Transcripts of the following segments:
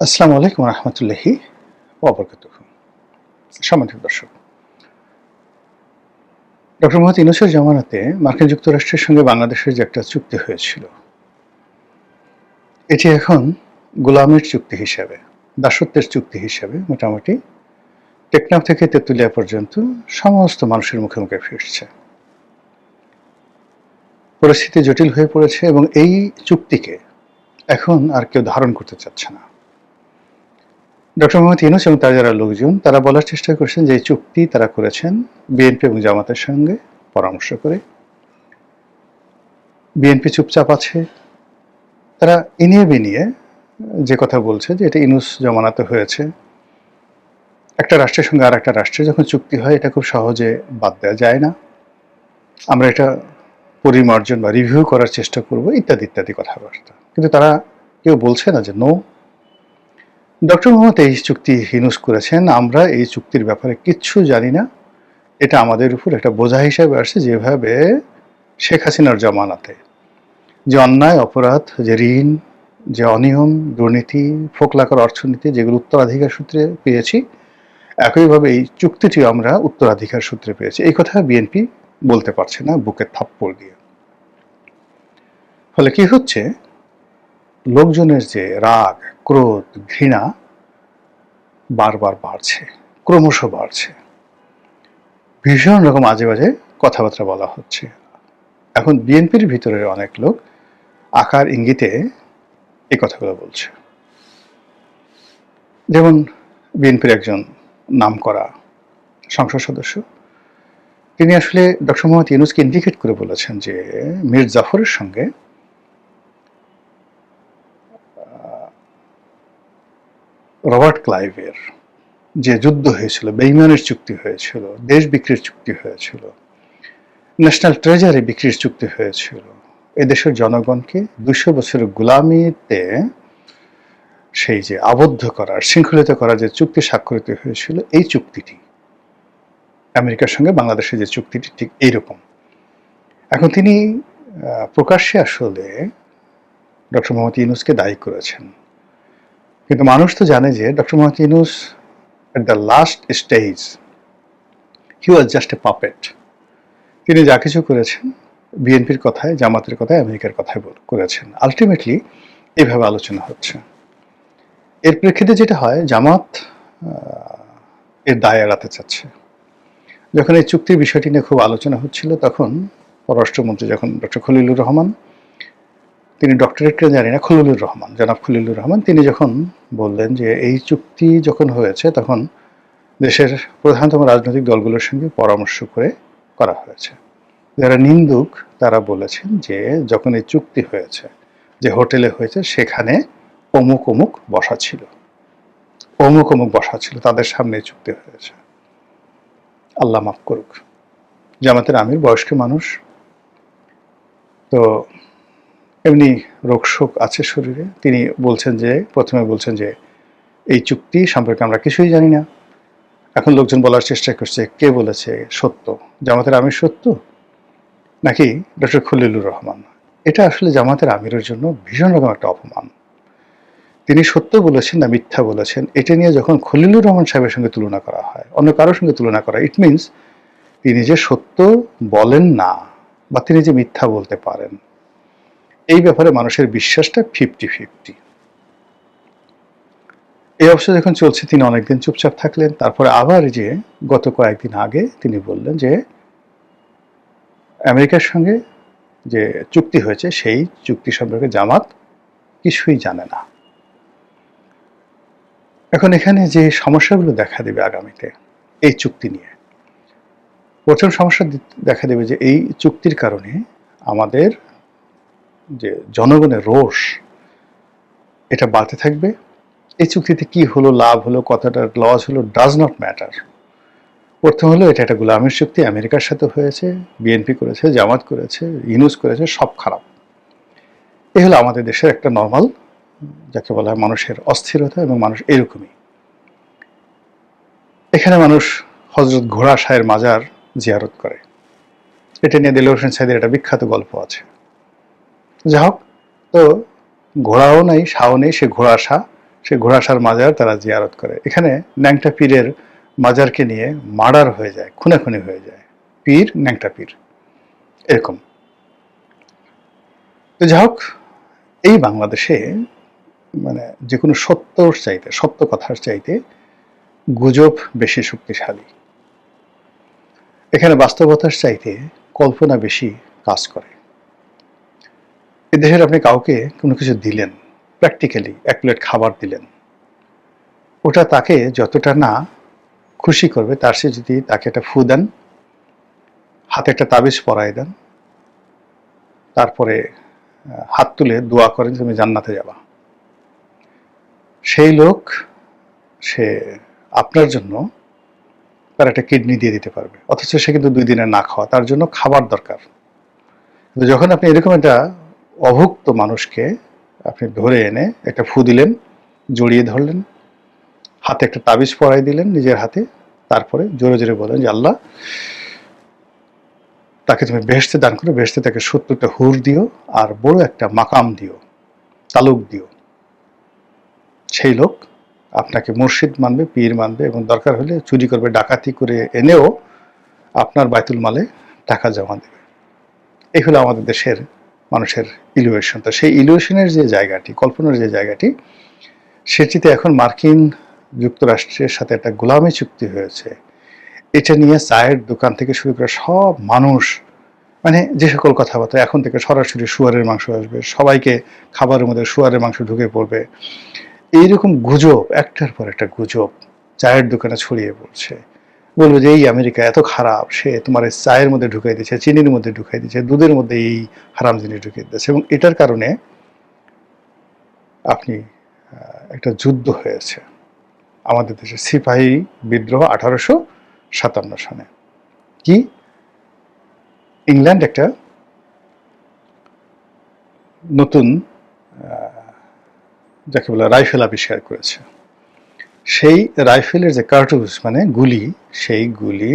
আসসালামু আলাইকুম রহমতুল্লাহি ওয়াবারাকাতুহ। সম্মানিত দর্শক, ডক্টর মোহাম্মদ ইউনূসের জামানাতে মার্কিন যুক্তরাষ্ট্রের সঙ্গে বাংলাদেশের যে একটা চুক্তি হয়েছিল, এটি এখন গোলামের চুক্তি হিসাবে, দাসত্বের চুক্তি হিসাবে মোটামুটি টেকনাফ থেকে তেঁতুলিয়া পর্যন্ত সমস্ত মানুষের মুখে মুখে ফিরছে। পরিস্থিতি জটিল হয়ে পড়েছে এবং এই চুক্তিকে এখন আর কেউ ধারণ করতে চাচ্ছে না। ডক্টর মোহাম্মদ ইউনূস এবং তার যারা লোকজন, তারা বলার চেষ্টা করছেন যে এই চুক্তি তারা করেছেন বিএনপি এবং জামাতের সঙ্গে পরামর্শ করে। বিএনপি চুপচাপ আছে, তারা ইনিয়ে বিনিয়ে যে কথা বলছে যে এটা ইউনূস জমানাতে হয়েছে। একটা রাষ্ট্রের সঙ্গে আর একটা রাষ্ট্রের যখন চুক্তি হয়, এটা খুব সহজে বাদ দেওয়া যায় না, আমরা এটা পরিমার্জন বা রিভিউ করার চেষ্টা করব, ইত্যাদি ইত্যাদি কথাবার্তা। কিন্তু তারা কেউ বলছে না যে নো, ডক্টর মোহাম্মদ এই চুক্তি ইউনূস করেছেন, আমরা এই চুক্তির ব্যাপারে কিচ্ছু জানি না, এটা আমাদের উপর একটা বোঝা হিসাবে আসছে। যেভাবে শেখ হাসিনার জমানাতে যে অন্যায় অপরাধ, যে ঋণ, যে অনিয়ম, দুর্নীতি, ফোকলাকার অর্থনীতি, যেগুলো উত্তরাধিকার সূত্রে পেয়েছি, একইভাবে এই চুক্তিটিও আমরা উত্তরাধিকার সূত্রে পেয়েছি। এই কথা বিএনপি বলতে পারছে না বুকে থাপ্পড় দিয়ে। ফলে কি হচ্ছে, লোকজনের যে রাগ, ক্রোধ, ঘৃণা বারবার বাড়ছে, ক্রমশ বাড়ছে, ভীষণ রকম আজে বাজে কথাবার্তা বলা হচ্ছে। এখন বিএনপির ভিতরে অনেক লোক আকার ইঙ্গিতে এই কথাগুলো বলছে। যেমন বিএনপির একজন নামকরা সংসদ সদস্য, তিনি আসলে ডক্টর মোহাম্মদ ইউনূসকে ইন্ডিকেট করে বলেছেন যে মীর জাফরের সঙ্গে রবার্ট ক্লাইভের যে যুদ্ধ হয়েছিল, বেইমানের চুক্তি হয়েছিল, দেশ বিক্রির চুক্তি হয়েছিল, ন্যাশনাল ট্রেজারি বিক্রির চুক্তি হয়েছিল, এদেশের জনগণকে ২০০ বছরের গোলামিতে সেই যে আবদ্ধ করার, শৃঙ্খলিত করার যে চুক্তি স্বাক্ষরিত হয়েছিল, এই চুক্তিটি আমেরিকার সঙ্গে বাংলাদেশের যে চুক্তিটি ঠিক এইরকম। এখন তিনি প্রকাশ্যে আসলে ডক্টর মোহাম্মদ ইউনূসকে দায়ী করেছেন, কিন্তু মানুষ তো জানে যে doctor Mohammad Yunus at the last stage he was just a puppet. তিনি যা কিছু করেছেন বিএনপির কথায়, জামাতের কথায়, আমেরিকার কথায় করেছেন। আলটিমেটলি এইভাবে আলোচনা হচ্ছে। এর প্রেক্ষিতে যেটা হয়, জামাত এর দায় এড়াতে চাচ্ছে। যখন এই চুক্তির বিষয়টি নিয়ে খুব আলোচনা হচ্ছিল, তখন পররাষ্ট্রমন্ত্রী যখন ডক্টর খলিলুর রহমান, তিনি ডক্টরেটটা জানি না, খলিলুর রহমান, জনাব খলিলুর রহমান, তিনি যখন বললেন যে এই চুক্তি যখন হয়েছে তখন দেশের প্রধানতম রাজনৈতিক দলগুলোর সঙ্গে পরামর্শ করে করা হয়েছে। যারা নিন্দুক তারা বলেছেন যে যখন এই চুক্তি হয়েছে, যে হোটেলে হয়েছে, সেখানে অমুক অমুক বসা ছিল, অমুক অমুক বসা ছিল, তাদের সামনে চুক্তি হয়েছে। আল্লাহ মাফ করুক, জামাতের আমির বয়স্ক মানুষ, তো এমনি রোগশোক আছে শরীরে। তিনি বলছেন যে, প্রথমে বলছেন যে এই চুক্তি সম্পর্কে আমরা কিছুই জানি না। এখন লোকজন বলার চেষ্টা করছে কে বলেছে সত্য, জামাতের আমির সত্য নাকি ডক্টর খলিলুর রহমান। এটা আসলে জামাতের আমিরের জন্য ভীষণ রকম একটা অপমান। তিনি সত্য বলেছেন না মিথ্যা বলেছেন, এটা নিয়ে যখন খলিলুর রহমান সাহেবের সঙ্গে তুলনা করা হয়, অন্য কারোর সঙ্গে তুলনা করা, ইট মিনস তিনি যে সত্য বলেন না বা তিনি যে মিথ্যা বলতে পারেন, এই ব্যাপারে মানুষের বিশ্বাসটা 50-50। এই অবস্থা যখন চলছে, তিনি অনেকদিন চুপচাপ থাকলেন। তারপরে আবার যে গত কয়েকদিন আগে তিনি বললেন যে আমেরিকার সঙ্গে যে চুক্তি হয়েছে, সেই চুক্তি সম্পর্কে জামাত কিছুই জানে না। এখন এখানে যে সমস্যাগুলো দেখা দেবে আগামীতে এই চুক্তি নিয়ে, প্রথম সমস্যা দেখা দেবে যে এই চুক্তির কারণে আমাদের যে জনগণের রোষ, এটা বাড়তে থাকবে। এই চুক্তিতে কি হলো, লাভ হলো, কতটা লস হলো, ডাজ নট ম্যাটার। প্রথম হলো এটা একটা গোলামের চুক্তি, আমেরিকার সাথে হয়েছে, বিএনপি করেছে, জামাত করেছে, ইউনূস করেছে, সব খারাপ। এই হলো আমাদের দেশের একটা নর্মাল, যাকে বলা হয় মানুষের অস্থিরতা, এবং মানুষ এরকমই। এখানে মানুষ হজরত ঘোড়া শাহের মাজার জিয়ারত করে, এটা নিয়ে দেলোয়ার হোসেন সাইদের একটা বিখ্যাত গল্প আছে। যা হোক, তো ঘোড়াও নাই, শাও নেই, সে ঘোড়া শাহ সে ঘোড়াসার মাজার তারা জিয়ারত করে। এখানে ন্যাংটা পীরের মাজারকে নিয়ে মার্ডার হয়ে যায়, খুনাখুনি হয়ে যায়, পীর ন্যাংটা পীর এরকম। তো যাই হোক, এই বাংলাদেশে মানে যে কোনো সত্যর চাইতে, সত্য কথার চাইতে গুজব বেশি শক্তিশালী। এখানে বাস্তবতার চাইতে কল্পনা বেশি কাজ করে। এদেশের আপনি কাউকে কোনো কিছু দিলেন, প্র্যাকটিক্যালি এক প্লেট খাবার দিলেন, ওটা তাকে যতটা না খুশি করবে তার সে যদি তাকে একটা ফু দেন, হাতে একটা তাবিজ পরাই দেন, তারপরে হাত তুলে দোয়া করেন তুমি জান্নাতে যাবা, সেই লোক সে আপনার জন্য তার একটা কিডনি দিয়ে দিতে পারবে, অথচ সে কিন্তু 2 দিনের না খাওয়া, তার জন্য খাবার দরকার। কিন্তু যখন আপনি এরকম একটা অভুক্ত মানুষকে আপনি ধরে এনে একটা ফু দিলেন, জড়িয়ে ধরলেন, হাতে একটা তাবিজ পরাই দিলেন নিজের হাতে, তারপরে জোরে জোরে বলেন যে আল্লাহ তাকে তুমি বেহেশতে দান করো, বেহেশতে তাকে 70টা হুর দিও আর বড় একটা মাকাম দিও, তালুক দিও, সেই লোক আপনাকে মুর্শিদ মানবে, পীর মানবে এবং দরকার হলে চুরি করবে, ডাকাতি করে এনেও আপনার বাইতুল মালে টাকা জমা দেবে। এই হলো আমাদের দেশের মানুষের ইলিউশন। তো সেই ইলিউশনের যে জায়গাটি, কল্পনার যে জায়গাটি, সেটিতে এখন মার্কিন যুক্তরাষ্ট্রের সাথে একটা গোলামি চুক্তি হয়েছে। এটা নিয়ে চায়ের দোকান থেকে শুরু করে সব মানুষ, মানে যে সকল কথাবার্তা, এখন থেকে সরাসরি শুয়ারের মাংস আসবে, সবাইকে খাবারের মধ্যে শুয়ারের মাংস ঢুকে পড়বে, এইরকম গুজব একটার পর একটা গুজব চায়ের দোকানে ছড়িয়ে পড়ছে। বলবো যে এই আমেরিকা এত খারাপ, সে তোমার এই চায়ের মধ্যে ঢুকাই দিচ্ছে, চিনির মধ্যে ঢুকাই দিচ্ছে, দুধের মধ্যে এই হারাম জিনিস ঢুকিয়ে দিচ্ছে, এবং এটার কারণে আপনি একটা যুদ্ধ হয়েছে আমাদের দেশে, সিপাহী বিদ্রোহ 1857 সনে। কি ইংল্যান্ড একটা নতুন যাকে বলে রাইফেল আবিষ্কার করেছে, সেই রাইফেলের যে কার্টুজ মানে গুলি, সেই গুলি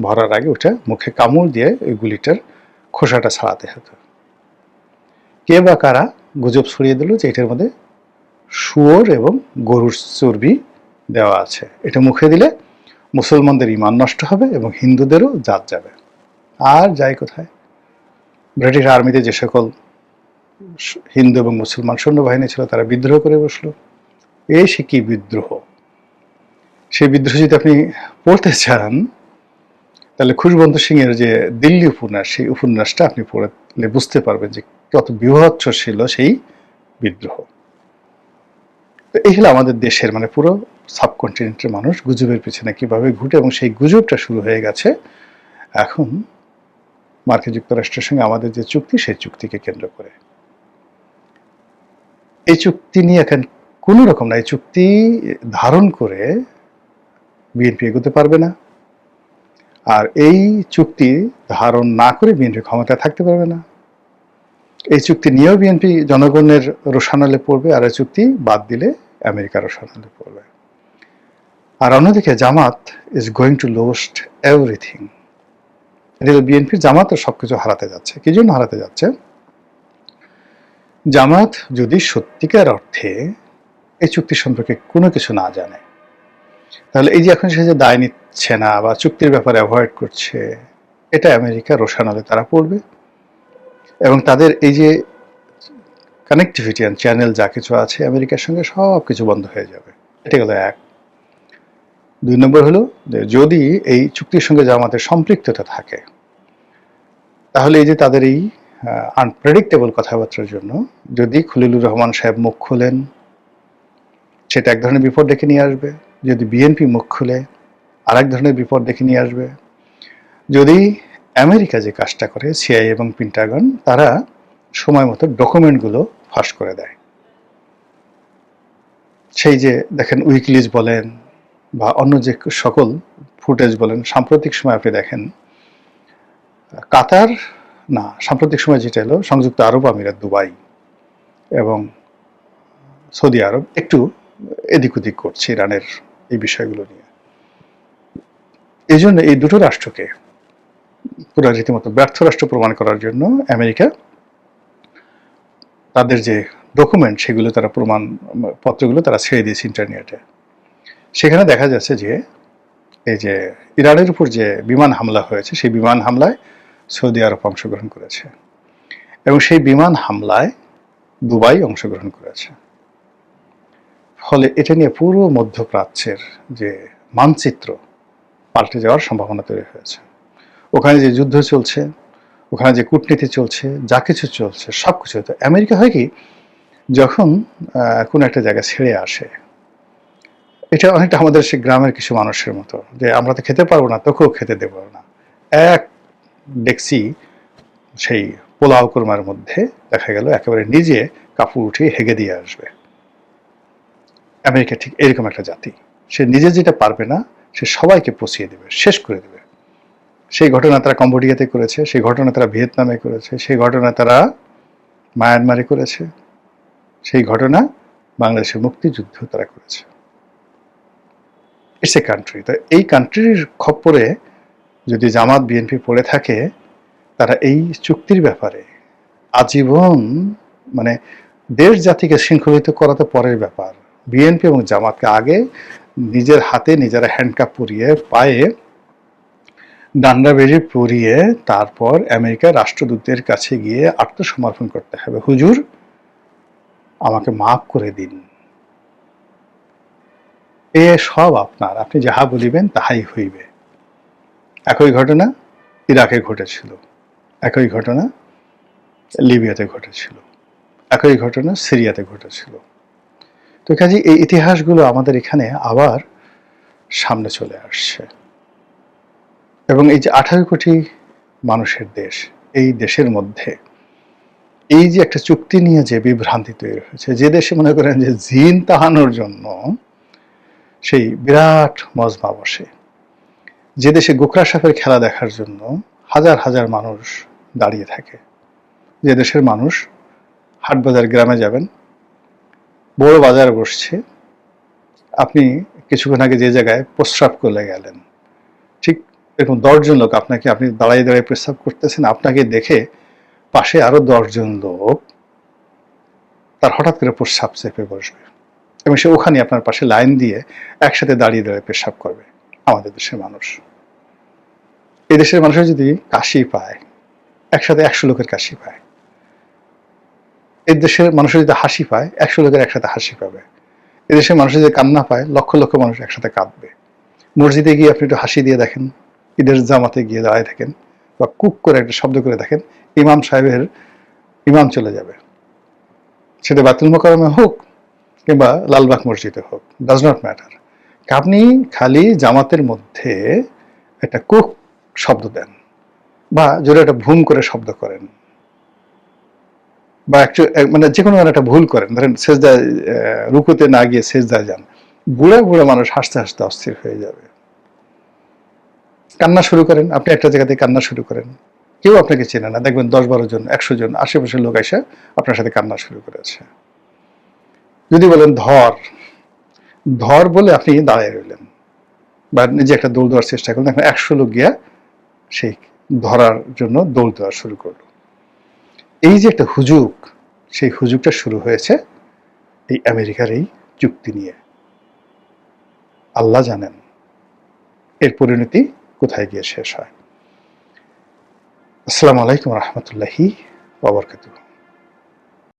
ভরার আগে ওটা মুখে কামড় দিয়ে ওই গুলিটার খোসাটা ছাড়াতে হতো। কে বা কারা গুজব ছড়িয়ে দিল যে এটার মধ্যে শুয়োর এবং গরুর চর্বি দেওয়া আছে, এটা মুখে দিলে মুসলমানদের ঈমান নষ্ট হবে এবং হিন্দুদেরও জাত যাবে। আর যাই কোথায়, ব্রিটিশ আর্মিতে যে সকল হিন্দু এবং মুসলমান সৈন্যবাহিনী ছিল তারা বিদ্রোহ করে বসলো। সে কি বিদ্রোহ! সেই বিদ্রোহ যদি আপনি পড়তে চান তাহলে খুশবন্ত সিং এর যে দিল্লি উপন্যাস, সেই উপন্যাসটা আপনি পড়লে বুঝতে পারবেন যে কত বৃহৎ ছিল সেই বিদ্রোহ। তো এই হলো আমাদের দেশের, মানে পুরো সাবকন্টিনেন্টের মানুষ গুজবের পিছনে কিভাবে ঘুরে, এবং সেই গুজবটা শুরু হয়ে গেছে এখন মার্কিন যুক্তরাষ্ট্রের সঙ্গে আমাদের যে চুক্তি, সেই চুক্তিকে কেন্দ্র করে। এই চুক্তি নিয়ে এখন কোনো রকম না, এই চুক্তি ধারণ করে বিএনপি এগোতে পারবে না, আর এই চুক্তি ধারণ না করে বিএনপি ক্ষমতায় থাকতে পারবে না। এই চুক্তি নিয়েও বিএনপি জনগণের রোষানলে পড়বে, আর এই চুক্তি বাদ দিলে আমেরিকার রোষানলে পড়বে। আর অন্যদিকে জামাত is going to lost everything. বিএনপির জামাতও সবকিছু হারাতে যাচ্ছে। কি জন্য হারাতে যাচ্ছে? জামাত যদি সত্যিকার অর্থে এই চুক্তি সম্পর্কে কোনো কিছু না জানে, তাহলে এই যে এখন সে যে দায় নিচ্ছে না বা চুক্তির ব্যাপারে অ্যাভয়েড করছে, এটা আমেরিকা রোষানলে তারা পড়বে, এবং তাদের এই যে কানেক্টিভিটি অ্যান্ড চ্যানেল যা কিছু আছে আমেরিকার সঙ্গে, সব কিছু বন্ধ হয়ে যাবে। এটা গেল এক। 2 নম্বর হলো যে যদি এই চুক্তির সঙ্গে জামাতের সম্পৃক্ততা থাকে, তাহলে এই যে তাদের এই আনপ্রেডিক্টেবল কথাবার্তার জন্য যদি খলিলুর রহমান সাহেব মুখ খোলেন, সেটা এক ধরনের বিপদ ডেকে নিয়ে আসবে। যদি বিএনপি মুখ খুলে আরেক ধরনের বিপদ ডেকে নিয়ে আসবে। যদি আমেরিকা যে কাজটা করে, সিআইএ এবং পেন্টাগন, তারা সময় মতো ডকুমেন্টগুলো ফাঁস করে দেয়, সেই যে দেখেন উইকিলিজ বলেন বা অন্য যে সকল ফুটেজ বলেন, সাম্প্রতিক সময় আপনি দেখেন কাতার না, সাম্প্রতিক সময় যেটা এলো সংযুক্ত আরব আমিরাত, দুবাই এবং সৌদি আরব একটু এদিক ওদিক করছে ইরানের এই বিষয়গুলো নিয়ে। এই জন্য এই দুটো রাষ্ট্রকে পুরো রীতিমতো ব্যর্থ রাষ্ট্র প্রমাণ করার জন্য আমেরিকা তাদের যে ডকুমেন্ট, সেগুলো তারা প্রমাণ পত্রগুলো তারা ছেড়ে দিয়েছে ইন্টারনেটে। সেখানে দেখা যাচ্ছে যে এই যে ইরানের উপর যে বিমান হামলা হয়েছে, সেই বিমান হামলায় সৌদি আরব অংশগ্রহণ করেছে, এবং সেই বিমান হামলায় দুবাই অংশগ্রহণ করেছে। ফলে এটা নিয়ে পুরো মধ্যপ্রাচ্যের যে মানচিত্র পাল্টে যাওয়ার সম্ভাবনা তৈরি হয়েছে। ওখানে যে যুদ্ধ চলছে, ওখানে যে কূটনীতি চলছে, যা কিছু চলছে সব কিছু। তো আমেরিকা হয় কি, যখন কোনো একটা জায়গা ছেড়ে আসে, এটা অনেকটা আমাদের সে গ্রামের কিছু মানুষের মতো, যে আমরা তো খেতে পারবো না, তোকেও খেতে দেবো না। এক ডেক্সি সেই পোলাও কোরমার মধ্যে দেখা গেল একেবারে নিজে কাপড় উঠিয়ে হেগে দিয়ে আসবে। আমেরিকা ঠিক এরকম একটা জাতি, সে নিজে যেটা পারবে না সে সবাইকে পচিয়ে দেবে, শেষ করে দেবে। সেই ঘটনা তারা কম্বোডিয়াতে করেছে, সেই ঘটনা তারা ভিয়েতনামে করেছে, সেই ঘটনা তারা মায়ানমারে করেছে, সেই ঘটনা বাংলাদেশের মুক্তিযুদ্ধ তারা করেছে। It's a country. তো এই কান্ট্রির খপ্পরে যদি জামাত বিএনপি পড়ে থাকে, তারা এই চুক্তির ব্যাপারে আজীবন, মানে দেশ জাতিকে শৃঙ্খলিত করা তো পরের ব্যাপার, বিএনপি এবং জামাতকে আগে নিজের হাতে নিজেরা হ্যান্ডকাপ পরিয়ে, পায়ে ডান্ডা বেড়ি পরিয়ে, তারপর আমেরিকার রাষ্ট্রদূতের কাছে গিয়ে আত্মসমর্পণ করতে হবে। হুজুর, আমাকে মাফ করে দিন, এ সব আপনার, আপনি যাহা বলিবেন তাহাই হইবে। একই ঘটনা ইরাকে ঘটেছিল, একই ঘটনা লিবিয়াতে ঘটেছিল, একই ঘটনা সিরিয়াতে ঘটেছিল। তো কাজে এই ইতিহাসগুলো আমাদের এখানে আবার সামনে চলে আসছে। এবং এই যে 18 কোটি মানুষের দেশ, এই দেশের মধ্যে এই যে একটা চুক্তি নিয়ে যে বিভ্রান্তি তৈরি হয়েছে, যে দেশে মনে করেন যে জিন তাহানোর জন্য সেই বিরাট মজমা বসে, যে দেশে গোকরা সাপের খেলা দেখার জন্য হাজার হাজার মানুষ দাঁড়িয়ে থাকে, যে দেশের মানুষ হাটবাজার গ্রামে যাবেন, বড় বাজার বসছে, আপনি কিছুক্ষণ আগে যে জায়গায় প্রস্রাব করে গেলেন, ঠিক এরকম 10 জন লোক আপনাকে, আপনি দাঁড়িয়ে দাঁড়িয়ে প্রস্রাব করতেছেন, আপনাকে দেখে পাশে আরো 10 জন লোক তার হঠাৎ করে প্রস্রাব চেপে বসবে, এবং সে ওখানে আপনার পাশে লাইন দিয়ে একসাথে দাঁড়িয়ে দাঁড়িয়ে পেশাব করবে। আমাদের দেশের মানুষ, এই দেশের মানুষের যদি কাশি পায়, একসাথে 100 লোকের কাশি পায়। এই দেশের মানুষের যদি হাসি পায়, 100 লোকের একসাথে হাসি পাবে। এই দেশের মানুষের যদি কান্না পায়, লক্ষ লক্ষ মানুষ একসাথে কাঁদবে। মসজিদে গিয়ে আপনি একটু হাসি দিয়ে দেখেন, ঈদের জামাতে গিয়ে দাঁড়ায় থাকেন, বা কুক করে একটা শব্দ করে দেখেন, ইমাম সাহেবের ইমাম চলে যাবে, সেটা বায়তুল মোকাররমে হোক কিংবা লালবাগ মসজিদে হোক, ডাজ নট ম্যাটার। আপনি খালি জামাতের মধ্যে একটা কুক শব্দ দেন, বা জোরে একটা ভুম করে শব্দ করেন, বা একটু মানে যে কোনো একটা ভুল করেন, ধরেন সেজদায় রুকুতে না গিয়ে সেজদায় যান, বুড়া বুড়া মানুষ হাসতে হাসতে অস্থির হয়ে যাবে। কান্না শুরু করেন, আপনি একটা জায়গাতে কান্না শুরু করেন, কেউ আপনাকে চেনে না, দেখবেন 10-12 জন 100 জন আশেপাশের লোক এসে আপনার সাথে কান্না শুরু করেছে। যদি বলেন ধর ধর বলে আপনি দাঁড়িয়ে রইলেন, বা নিজে একটা দৌড় দেওয়ার চেষ্টা করলেন, এখন 100 লোক গিয়া সেই ধরার জন্য দৌড় দেওয়া শুরু করলো। এই যে একটা হুজুগ, সেই হুজুগটা শুরু হয়েছে এই আমেরিকার এই চুক্তি নিয়ে। আল্লাহ জানেন এর পরিণতি কোথায় গিয়ে শেষ হয়। আসসালামু আলাইকুম রহমতুল্লাহি ওয়া বারাকাতুহু।